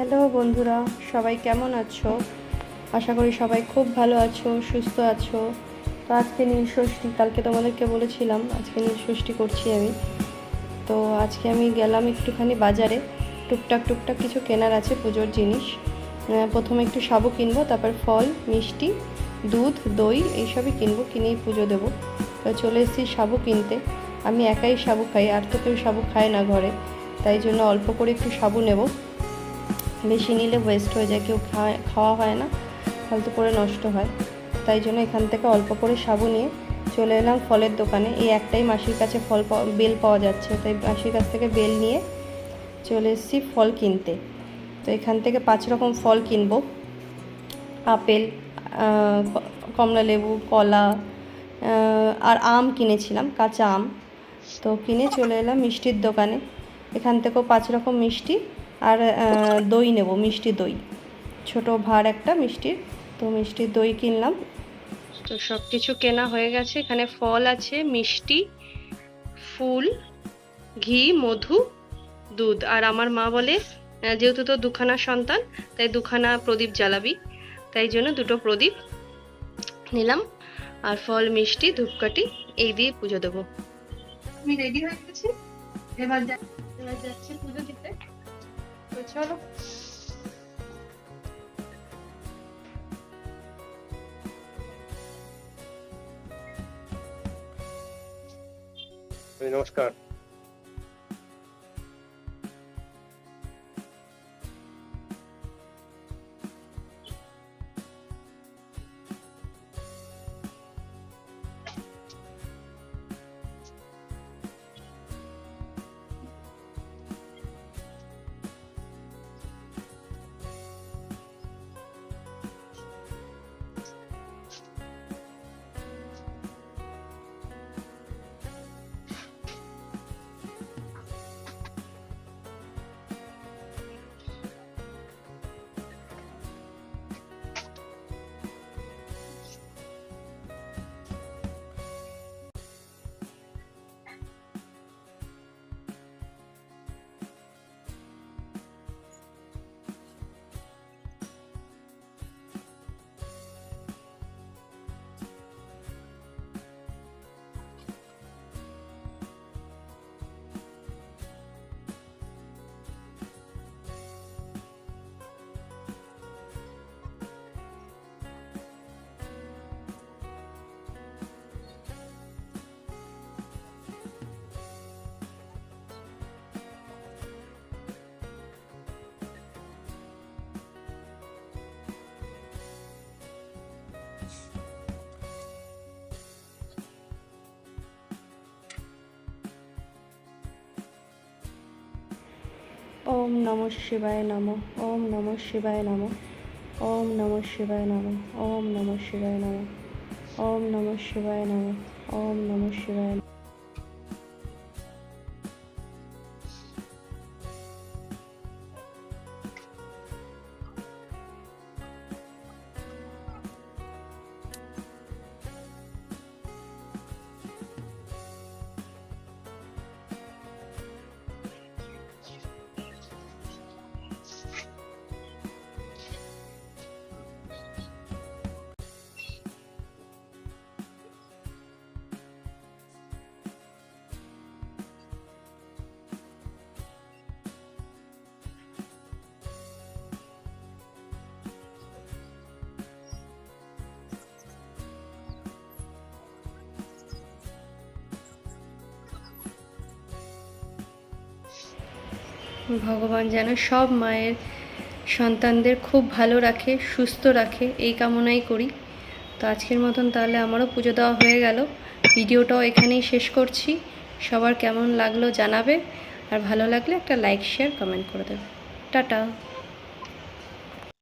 Hello বন্ধুরা, সবাই কেমন আছো? আশা করি সবাই খুব ভালো আছো, সুস্থ আছো। তো আজকে নীলষষ্ঠী, কালকে তোমাদেরকে বলেছিলাম আজকে নীলষষ্ঠী করছি আমি। তো আজকে আমি গেলাম একটুখানি বাজারে, টুকটাক কিছু কেনার আছে পুজোর জিনিস। প্রথমে একটু সাবু কিনবো, তারপর ফল, মিষ্টি, দুধ, দই এইসবই কিনবো, কিনেই পুজো দেবো। তো চলে এসেছি সাবু কিনতে। আমি একাই সাবু খাই, আর তো কেউ সাবু খায় না ঘরে, তাই জন্য অল্প করে একটু সাবু নেব। বেশি নিলে ওয়েস্ট হয়ে যায়, কেউ খাওয়া হয় না, ফালতু করে নষ্ট হয়। তাই জন্য এখান থেকে অল্প করে সাবু নিয়ে চলে এলাম ফলের দোকানে। এই একটাই মাসির কাছে বেল পাওয়া যাচ্ছে, তাই মাসির কাছ থেকে বেল নিয়ে চলে এসেছি ফল কিনতে। তো এখান থেকে 5 রকম ফল কিনবো। আপেল, কমলা লেবু, কলা, আর আম কিনেছিলাম, কাঁচা আম। তো কিনে চলে এলাম মিষ্টির দোকানে। এখান থেকেও 5 রকম মিষ্টি আর দই নেব, মিষ্টি দই, ছোটো ভাঁড় একটা মিষ্টির। তো মিষ্টির দই কিনলাম। তো সব কিছু কেনা হয়ে গেছে। এখানে ফল আছে, মিষ্টি, ফুল, ঘি, মধু, দুধ। আর আমার মা বলে, যেহেতু তো দুখানা সন্তান, তাই দুখানা প্রদীপ জ্বালাবি, তাই জন্য 2টো প্রদীপ নিলাম। আর ফল, মিষ্টি, ধূপকাঠি এই দিয়ে পুজো দেবো। আমি রেডি হয়ে গেছি, এবার যাচ্ছি পুজো দিতে। তো চলো। নমস্কার। ওম নমঃ শিবায় নমঃ। ওম নমঃ শিবায় নমঃ। ওম নমঃ শিবায় নমঃ। ওম নমঃ শিবায় নমঃ। ওম নমঃ শিবায় নমঃ। ওম নমঃ শিবায় নমঃ। ভগবান যেন সব মায়ের সন্তানদের খুব ভালো রাখে, সুস্থ রাখে, এই কামনাই করি। তো আজকের মতন তাহলে আমারও পুজো দেওয়া হয়ে গেল। ভিডিওটাও এখানেই শেষ করছি। সবার কেমন লাগলো জানাবে, আর ভালো লাগলে একটা লাইক, শেয়ার, কমেন্ট করে দেবে। টাটা।